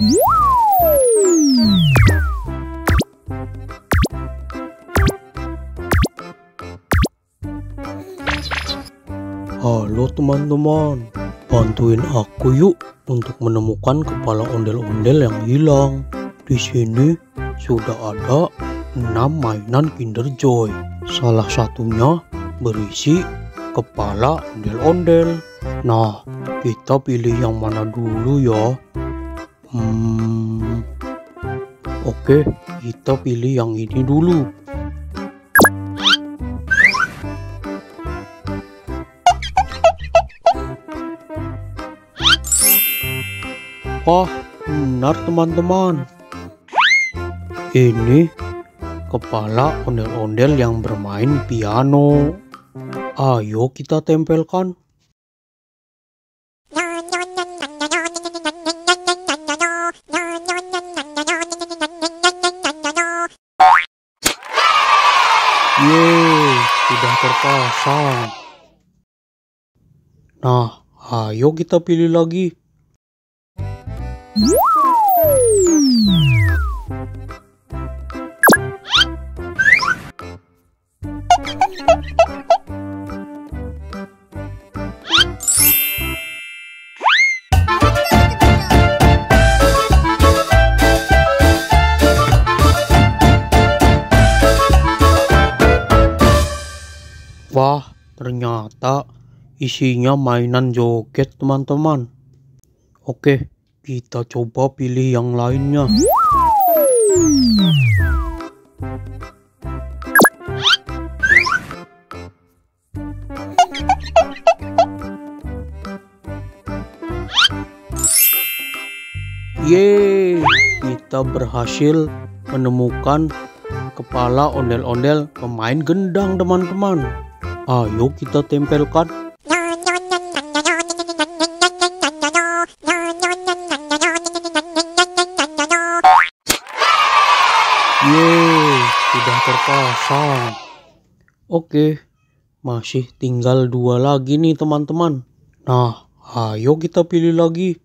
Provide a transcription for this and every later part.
Halo teman-teman, bantuin aku yuk untuk menemukan kepala ondel-ondel yang hilang. Di sini sudah ada 6 mainan Kinder Joy. Salah satunya berisi kepala ondel-ondel. Nah, kita pilih yang mana dulu ya? Oke, kita pilih yang ini dulu. Wah, benar teman-teman. Ini kepala ondel-ondel yang bermain piano. Ayo kita tempelkan. Yeay, sudah terpasang. Nah, ayo kita pilih lagi. Wah, ternyata isinya mainan joget teman-teman. Oke, kita coba pilih yang lainnya. Yeay, kita berhasil menemukan kepala ondel-ondel pemain gendang teman-teman. Ayo kita tempelkan. Yeay, sudah terpasang. Oke, masih tinggal 2 lagi nih teman-teman. Nah, ayo kita pilih lagi.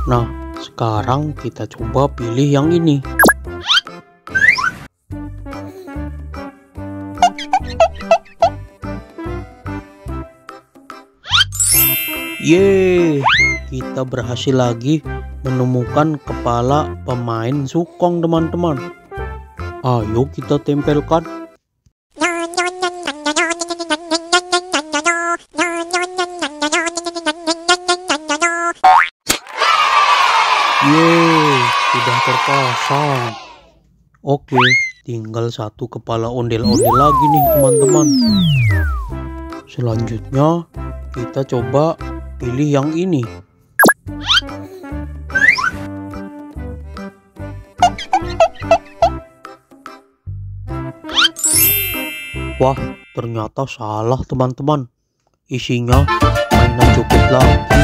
Nah, sekarang kita coba pilih yang ini. Yeay, kita berhasil lagi menemukan kepala pemain sukong teman-teman. Ayo kita tempelkan. Yeay, sudah terpasang. Oke, tinggal 1 kepala ondel-ondel lagi nih teman-teman. Selanjutnya kita coba pilih yang ini. Wah, ternyata salah teman-teman. Isinya mainan joget lagi.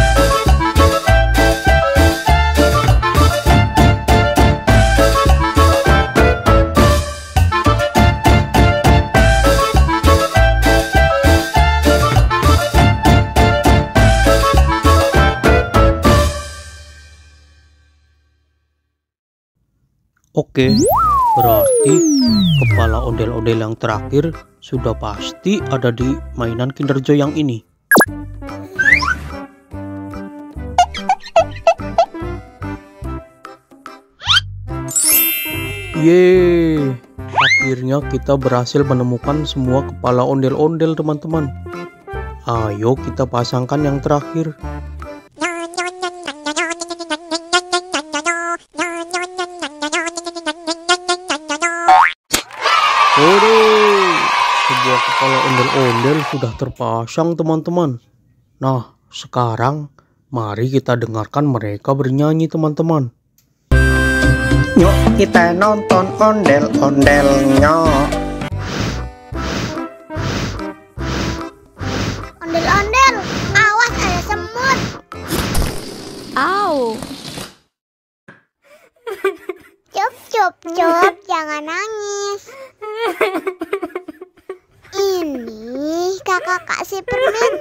Oke, berarti kepala ondel-ondel yang terakhir sudah pasti ada di mainan Kinder Joy yang ini. Yeay, akhirnya kita berhasil menemukan semua kepala ondel-ondel teman-teman. Ayo kita pasangkan yang terakhir. Sebuah kepala ondel-ondel sudah terpasang teman-teman. Nah, sekarang mari kita dengarkan mereka bernyanyi teman-teman. Yuk kita nonton ondel-ondelnya. Ondel-ondel, awas ada semut. Au. Cup, jangan nangis. Ini kakak kasih permen.